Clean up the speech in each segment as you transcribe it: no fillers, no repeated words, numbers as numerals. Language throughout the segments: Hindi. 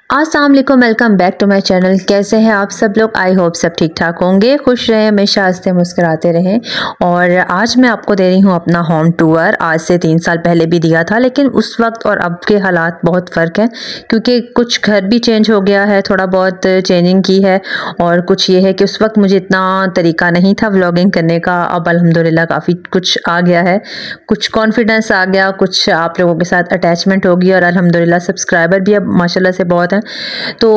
अस्सलाम वालेकुम, welcome back to my channel. कैसे हैं आप सब लोग? आई होप सब ठीक ठाक होंगे, खुश रहें, हमेशा हंसते मुस्कुराते रहें। और आज मैं आपको दे रही हूँ अपना होम टूर। आज से 3 साल पहले भी दिया था, लेकिन उस वक्त और अब के हालात बहुत फ़र्क है, क्योंकि कुछ घर भी चेंज हो गया है, थोड़ा बहुत चेंजिंग की है। और कुछ ये है कि उस वक्त मुझे इतना तरीका नहीं था व्लॉगिंग करने का। अब अल्हम्दुलिल्लाह काफ़ी कुछ आ गया है, कुछ कॉन्फिडेंस आ गया, कुछ आप लोगों के साथ अटैचमेंट होगी और अल्हम्दुलिल्लाह सब्सक्राइबर भी अब माशाल्लाह से बहुत हैं। तो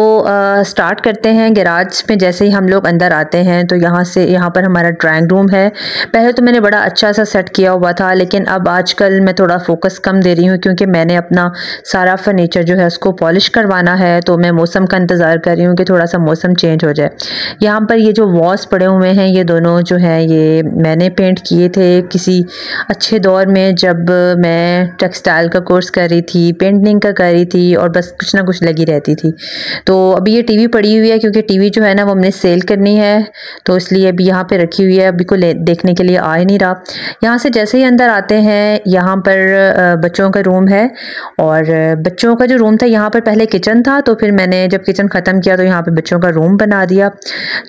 स्टार्ट करते हैं। गैराज में जैसे ही हम लोग अंदर आते हैं तो यहाँ पर हमारा ड्राइंग रूम है। पहले तो मैंने बड़ा अच्छा सा सेट किया हुआ था, लेकिन अब आजकल मैं थोड़ा फोकस कम दे रही हूँ, क्योंकि मैंने अपना सारा फर्नीचर जो है उसको पॉलिश करवाना है। तो मैं मौसम का इंतज़ार कर रही हूँ कि थोड़ा सा मौसम चेंज हो जाए। यहाँ पर ये जो वॉल्स पड़े हुए हैं, ये दोनों जो हैं ये मैंने पेंट किए थे किसी अच्छे दौर में, जब मैं टेक्सटाइल का कोर्स कर रही थी, पेंटिंग का कर रही थी, और बस कुछ ना कुछ लगी रहती थी। तो अभी ये टीवी पड़ी हुई है, क्योंकि टीवी जो है ना वो हमने सेल करनी है, तो इसलिए अभी यहाँ पे रखी हुई है। अभी को देखने के लिए आ ही नहीं रहा। यहाँ से जैसे ही अंदर आते हैं, यहाँ पर बच्चों का रूम है। और बच्चों का जो रूम था, यहाँ पर पहले किचन था, तो फिर मैंने जब किचन ख़त्म किया तो यहाँ पे बच्चों का रूम बना दिया।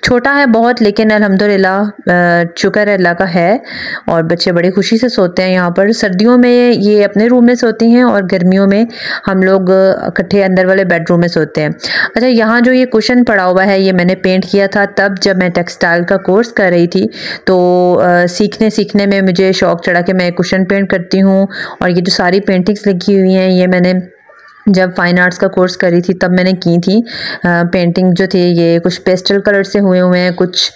छोटा है बहुत, लेकिन अल्हम्दुलिल्लाह शुक्र है अल्लाह का है। और बच्चे बड़ी खुशी से सोते हैं यहाँ पर। सर्दियों में ये अपने रूम में सोती हैं, और गर्मियों में हम लोग इकट्ठे अंदर वाले बेडरूम में सोते हैं। अच्छा, यहाँ जो ये कुशन पड़ा हुआ है, ये मैंने पेंट किया था तब जब मैं टेक्सटाइल का कोर्स कर रही थी। तो सीखने में मुझे शौक चढ़ा कि मैं कुशन पेंट करती हूँ। और ये जो सारी पेंटिंग्स लगी हुई हैं, ये मैंने जब फाइन आर्ट्स का कोर्स करी थी तब मैंने की थी। पेंटिंग जो थी ये कुछ पेस्टल कलर से हुए हुए हैं, कुछ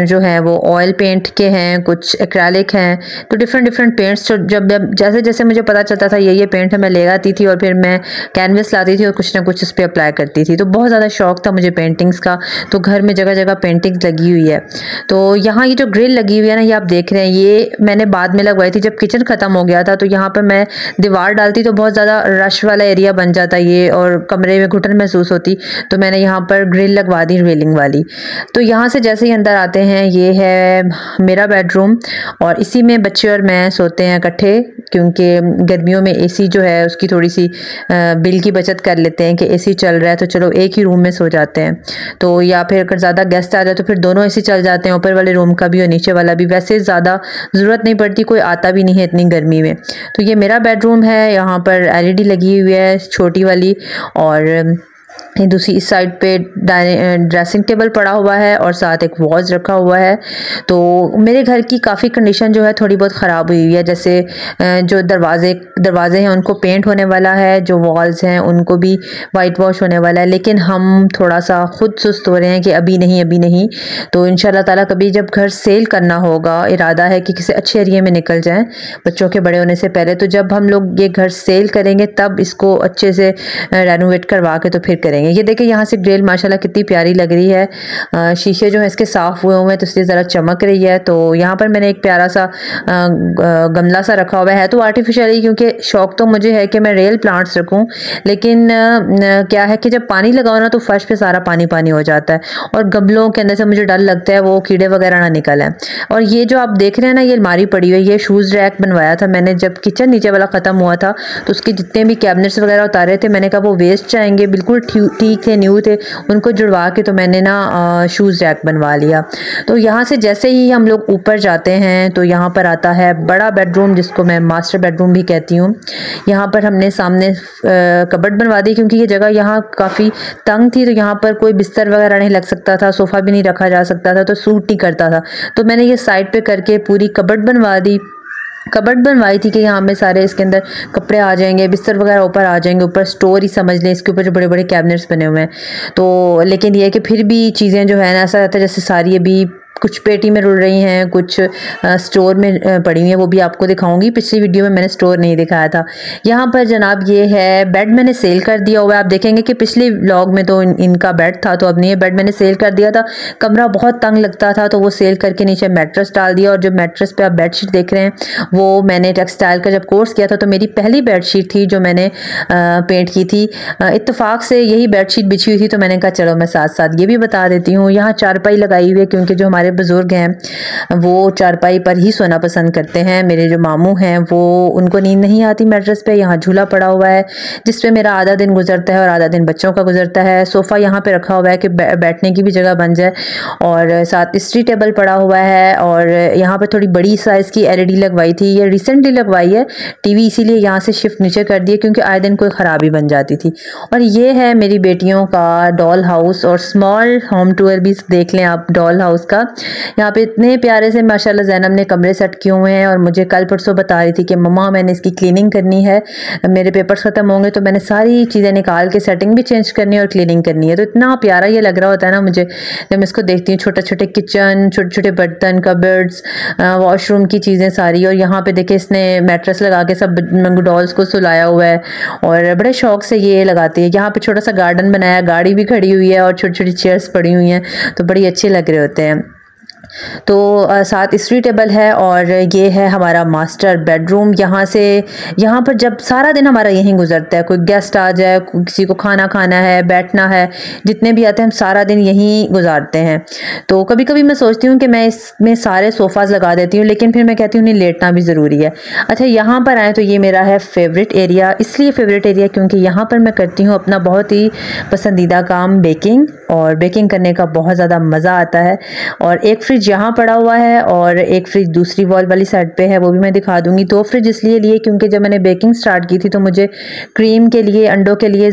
जो है वो ऑयल पेंट के हैं, कुछ एक्रेलिक हैं। तो डिफरेंट पेंट्स जब जैसे जैसे मुझे पता चलता था ये पेंट है, मैं ले आती थी और फिर मैं कैनवस लाती थी और कुछ ना कुछ उस पर अप्लाई करती थी। तो बहुत ज़्यादा शौक था मुझे पेंटिंग्स का। तो घर में जगह जगह पेंटिंग्स लगी हुई है। तो यहाँ ये जो ग्रिल लगी हुई है ना, ये आप देख रहे हैं, ये मैंने बाद में लगवाई थी जब किचन ख़त्म हो गया था। तो यहाँ पर मैं दीवार डालती तो बहुत ज़्यादा रश वाला एरिया बन जाता ये, और कमरे में घुटन महसूस होती। तो मैंने यहाँ पर ग्रिल लगवा दी रेलिंग वाली। तो यहाँ से जैसे ही अंदर आते हैं, ये है मेरा बेडरूम, और इसी में बच्चे और मैं सोते हैं इकट्ठे, क्योंकि गर्मियों में एसी जो है उसकी थोड़ी सी बिल की बचत कर लेते हैं कि एसी चल रहा है तो चलो एक ही रूम में सो जाते हैं। तो या फिर अगर ज़्यादा गेस्ट आ जाए तो फिर दोनों एसी चल जाते हैं, ऊपर वाले रूम का भी और नीचे वाला भी। वैसे ज़्यादा ज़रूरत नहीं पड़ती, कोई आता भी नहीं है इतनी गर्मी में। तो ये मेरा बेडरूम है। यहाँ पर एलईडी लगी हुई है छोटी वाली, और दूसरी इस साइड पे ड्रेसिंग टेबल पड़ा हुआ है, और साथ एक वॉच रखा हुआ है। तो मेरे घर की काफ़ी कंडीशन जो है थोड़ी बहुत ख़राब हुई हुई है। जैसे जो दरवाजे हैं उनको पेंट होने वाला है, जो वॉल्स हैं उनको भी वाइट वॉश होने वाला है, लेकिन हम थोड़ा सा खुद सुस्त हो रहे हैं कि अभी नहीं। तो इंशाल्लाह ताला कभी जब घर सेल करना होगा, इरादा है कि किसी अच्छे एरिया में निकल जाएँ बच्चों के बड़े होने से पहले। तो जब हम लोग ये घर सेल करेंगे तब इसको अच्छे से रेनोवेट करवा के तो फिर करेंगे। ये देखिए यहाँ से ग्रिल माशाल्लाह कितनी प्यारी लग रही है। शीशे जो है इसके साफ हुए हुए हैं, तो इसलिए ज़रा चमक रही है। तो यहाँ पर मैंने एक प्यारा सा गमला सा रखा हुआ है, तो आर्टिफिशियल ही, क्योंकि शौक तो मुझे है कि मैं रियल प्लांट्स रखूँ, लेकिन क्या है कि जब पानी लगाओ ना तो फर्श पे सारा पानी हो जाता है, और गमलों के अंदर से मुझे डर लगता है वो कीड़े वगैरह ना निकल आए। और ये जो आप देख रहे हैं ना, ये अलमारी पड़ी हुई है, ये शूज़ रैक बनवाया था मैंने जब किचन नीचे वाला ख़त्म हुआ था। तो उसके जितने भी कैबिनेट्स वगैरह उतारे थे, मैंने कहा वो वेस्ट जाएंगे, बिल्कुल ठीक थे, न्यू थे, उनको जुड़वा के तो मैंने ना शूज़ रैक बनवा लिया। तो यहाँ से जैसे ही हम लोग ऊपर जाते हैं तो यहाँ पर आता है बड़ा बेडरूम, जिसको मैं मास्टर बेडरूम भी कहती हूँ। यहाँ पर हमने सामने कबर्ड बनवा दी, क्योंकि ये जगह यहाँ काफ़ी तंग थी, तो यहाँ पर कोई बिस्तर वगैरह नहीं लग सकता था, सोफ़ा भी नहीं रखा जा सकता था, तो सूट नहीं करता था। तो मैंने ये साइड पे करके पूरी कबर्ड बनवा दी। कबर्ड बनवाई थी कि यहाँ में सारे इसके अंदर कपड़े आ जाएंगे, बिस्तर वगैरह ऊपर आ जाएंगे, ऊपर स्टोर ही समझ लें, इसके ऊपर जो बड़े बड़े कैबिनेट्स बने हुए हैं। तो लेकिन ये है कि फिर भी चीज़ें जो है ना, ऐसा रहता है जैसे सारी अभी कुछ पेटी में रुल रही हैं, कुछ स्टोर में पड़ी हुई हैं, वो भी आपको दिखाऊंगी। पिछली वीडियो में मैंने स्टोर नहीं दिखाया था। यहाँ पर जनाब ये है बेड, मैंने सेल कर दिया हुआ है। आप देखेंगे कि पिछले व्लॉग में तो इनका बेड था, तो अब नहीं है, बेड मैंने सेल कर दिया था। कमरा बहुत तंग लगता था, तो वो सेल करके नीचे मैट्रेस डाल दिया। और जो मैट्रेस पे आप बेडशीट देख रहे हैं, वो मैंने टेक्सटाइल का जब कोर्स किया था तो मेरी पहली बेडशीट थी जो मैंने पेंट की थी। इत्तेफाक से यही बेडशीट बिछी हुई थी, तो मैंने कहा चलो मैं साथ साथ ये भी बता देती हूँ। यहाँ चारपाई लगाई हुई है, क्योंकि जो हमारे बड़े बुजुर्ग हैं वो चारपाई पर ही सोना पसंद करते हैं। मेरे जो मामू हैं वो उनको नींद नहीं आती मैट्रेस पे। यहाँ झूला पड़ा हुआ है जिस पे मेरा आधा दिन गुजरता है और आधा दिन बच्चों का गुजरता है। सोफ़ा यहाँ पे रखा हुआ है कि बैठने की भी जगह बन जाए, और साथ स्टडी टेबल पड़ा हुआ है। और यहाँ पे थोड़ी बड़ी साइज़ की LED लगवाई थी, ये रिसेंटली लगवाई है टीवी, इसीलिए यहाँ से शिफ्ट नीचे कर दिए क्योंकि आए दिन कोई ख़राबी बन जाती थी। और ये है मेरी बेटियों का डॉल हाउस और स्मॉल होम टूर भी देख लें आप डॉल हाउस का। यहाँ पे इतने प्यारे से माशाल्लाह ज़ैनब ने कमरे सेट किए हुए हैं, और मुझे कल परसों बता रही थी कि मम्मा मैंने इसकी क्लीनिंग करनी है, मेरे पेपर्स ख़त्म होंगे तो मैंने सारी चीज़ें निकाल के सेटिंग भी चेंज करनी है और क्लीनिंग करनी है। तो इतना प्यारा ये लग रहा होता है ना मुझे जब मैं इसको देखती हूँ। छोटे छोटे किचन, छोटे छोटे बर्तन, कबर्ड्स, वॉशरूम की चीज़ें सारी। और यहाँ पे देखिए इसने मैट्रेस लगा के सब डॉल्स को सुलाया हुआ है और बड़े शौक से ये लगाती है। यहाँ पे छोटा सा गार्डन बनाया, गाड़ी भी खड़ी हुई है और छोटी छोटी चेयर्स पड़ी हुई हैं, तो बड़ी अच्छे लग रहे होते हैं। तो साथ स्टडी टेबल है, और ये है हमारा मास्टर बेडरूम। यहाँ पर जब सारा दिन हमारा यहीं गुजरता है, कोई गेस्ट आ जाए, किसी को खाना खाना है, बैठना है, जितने भी आते हैं हम सारा दिन यहीं गुजारते हैं। तो कभी कभी मैं सोचती हूँ कि मैं इसमें सारे सोफ़ाज़ लगा देती हूँ, लेकिन फिर मैं कहती हूँ नहीं, लेटना भी ज़रूरी है। अच्छा, यहाँ पर आए तो ये मेरा है फेवरेट एरिया। इसलिए फेवरेट एरिया क्योंकि यहाँ पर मैं करती हूँ अपना बहुत ही पसंदीदा काम, बेकिंग। और बेकिंग करने का बहुत ज़्यादा मज़ा आता है। और एक फ्रिज यहाँ पड़ा हुआ है और एक फ्रिज दूसरी वॉल वाली साइड पे है, वो भी मैं दिखा दूंगी। 2 फ्रिज इसलिए लिए क्योंकि जब मैंने बेकिंग स्टार्ट की थी तो मुझे क्रीम के लिए, अंडों के लिए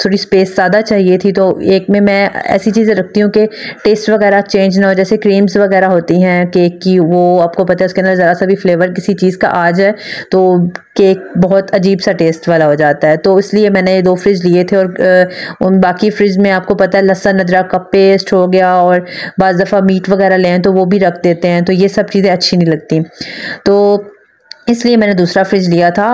थोड़ी स्पेस ज़्यादा चाहिए थी। तो एक में मैं ऐसी चीज़ें रखती हूँ कि टेस्ट वगैरह चेंज ना हो, जैसे क्रीम्स वगैरह होती हैं केक की, वो आपको पता है उसके अंदर ज़रा सा भी फ्लेवर किसी चीज़ का आ जाए तो केक बहुत अजीब सा टेस्ट वाला हो जाता है। तो इसलिए मैंने 2 फ्रिज लिए थे। और उन बाकी फ्रिज में आपको पता है लहसुन अदरक का पेस्ट हो गया, और बाज़ दफ़ा मीट वगैरह लें तो वो भी रख देते हैं, तो ये सब चीज़ें अच्छी नहीं लगती। तो इसलिए मैंने दूसरा फ्रिज लिया था।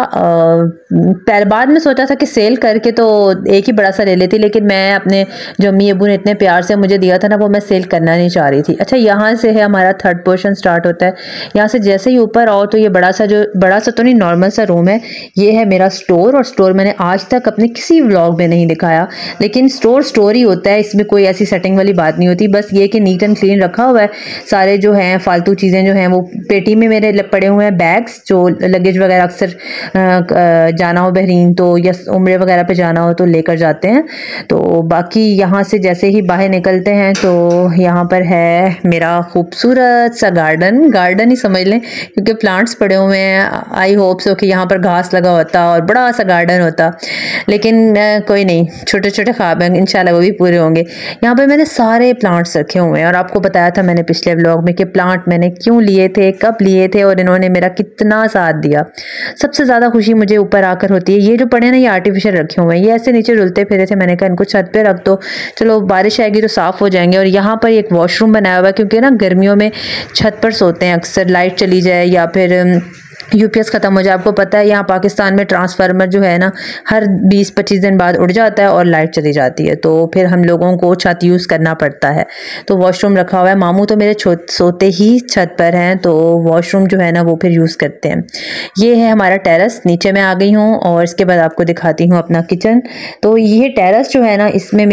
पहले बाद में सोचा था कि सेल करके तो एक ही बड़ा सा ले लेती, लेकिन मैं अपने जो अम्मी अबू ने इतने प्यार से मुझे दिया था ना, वो मैं सेल करना नहीं चाह रही थी। अच्छा, यहाँ से है हमारा 3rd पोर्शन स्टार्ट होता है। यहाँ से जैसे ही ऊपर आओ तो ये बड़ा सा तो नहीं, नॉर्मल सा रूम है। ये है मेरा स्टोर, और स्टोर मैंने आज तक अपने किसी व्लॉग में नहीं दिखाया, लेकिन स्टोर ही होता है, इसमें कोई ऐसी सेटिंग वाली बात नहीं होती। बस ये कि नीट एंड क्लीन रखा हुआ है। सारे जो हैं फालतू चीज़ें जो हैं वो पेटी में मेरे पड़े हुए हैं। बैग्स जो लगेज वगैरह अक्सर जाना हो बहरीन तो, या उम्रे वगैरह पे जाना हो तो लेकर जाते हैं। तो बाकी यहाँ से जैसे ही बाहर निकलते हैं तो यहाँ पर है मेरा खूबसूरत सा गार्डन ही समझ लें, क्योंकि प्लांट्स पड़े हुए हैं। आई होप सो कि यहाँ पर घास लगा होता और बड़ा सा गार्डन होता, लेकिन कोई नहीं, छोटे छोटे ख्वाब हैं, इंशाल्लाह वो भी पूरे होंगे। यहाँ पर मैंने सारे प्लांट्स रखे हुए हैं, और आपको बताया था मैंने पिछले व्लॉग में कि प्लांट मैंने क्यों लिए थे, कब लिए थे, और इन्होंने मेरा कितना साथ दिया। सबसे ज़्यादा खुशी मुझे ऊपर आकर होती है। ये जो पड़े ना, ये आर्टिफिशियल रखे हुए हैं, ये ऐसे नीचे रुलते फिरे थे। मैंने कहा इनको छत पे रख दो, चलो बारिश आएगी तो साफ़ हो जाएंगे। और यहाँ पर एक वॉशरूम बनाया हुआ है, क्योंकि ना गर्मियों में छत पर सोते हैं अक्सर, लाइट चली जाए या फिर UPS ख़त्म हो जाए। आपको पता है यहाँ पाकिस्तान में ट्रांसफार्मर जो है ना, हर 20-25 दिन बाद उड़ जाता है और लाइट चली जाती है, तो फिर हम लोगों को छत यूज़ करना पड़ता है। तो वॉशरूम रखा हुआ है। मामू तो मेरे सोते ही छत पर हैं, तो वॉशरूम जो है ना वो फिर यूज़ करते हैं। ये है हमारा टेरेस, नीचे मैं आ गई हूँ, और इसके बाद आपको दिखाती हूँ अपना किचन। तो ये टेरेस जो है ना, इसमें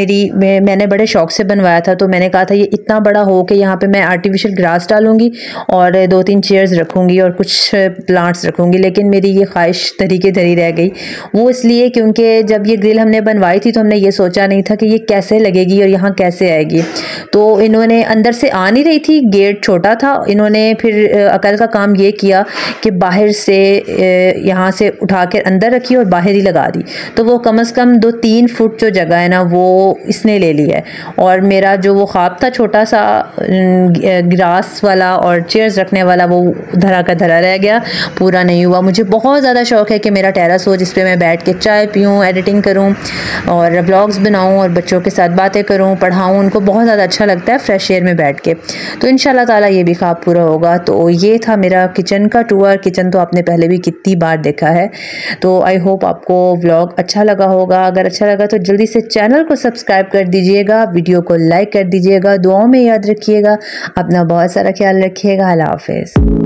मैंने बड़े शौक से बनवाया था। तो मैंने कहा था ये इतना बड़ा हो कि यहाँ पर मैं आर्टिफिशियल ग्रास डालूँगी और 2-3 चेयर्स रखूँगी और कुछ प्लांट्स रखूँगी, लेकिन मेरी ये ख्वाहिश धरी रह गई। वो इसलिए क्योंकि जब ये ग्रिल हमने बनवाई थी तो हमने ये सोचा नहीं था कि ये कैसे लगेगी और यहाँ कैसे आएगी। तो इन्होंने अंदर से आ नहीं रही थी, गेट छोटा था, इन्होंने फिर अकल का काम ये किया कि बाहर से यहाँ से उठा कर अंदर रखी और बाहर ही लगा दी। तो वो कम से कम 2-3 फुट जो जगह है ना वो इसने ले ली है। और मेरा जो वो ख्वाब था छोटा सा ग्रास वाला और चेयर्स रखने वाला, वो धरा का धरा रह गया, पूरा नहीं हुआ। मुझे बहुत ज़्यादा शौक़ है कि मेरा टेरेस हो जिस पे मैं बैठ के चाय पीऊँ, एडिटिंग करूँ और व्लॉग्स बनाऊँ और बच्चों के साथ बातें करूँ, पढ़ाऊँ। उनको बहुत ज़्यादा अच्छा लगता है फ्रेश एयर में बैठ के। तो इंशाल्लाह ताला ये भी ख्वाब पूरा होगा। तो ये था मेरा किचन का टूर। किचन तो आपने पहले भी कितनी बार देखा है। तो आई होप आपको व्लॉग अच्छा लगा होगा। अगर अच्छा लगा तो जल्दी से चैनल को सब्सक्राइब कर दीजिएगा, वीडियो को लाइक कर दीजिएगा, दुआओं में याद रखिएगा, अपना बहुत सारा ख्याल रखिएगा। अल्लाह हाफ़िज़।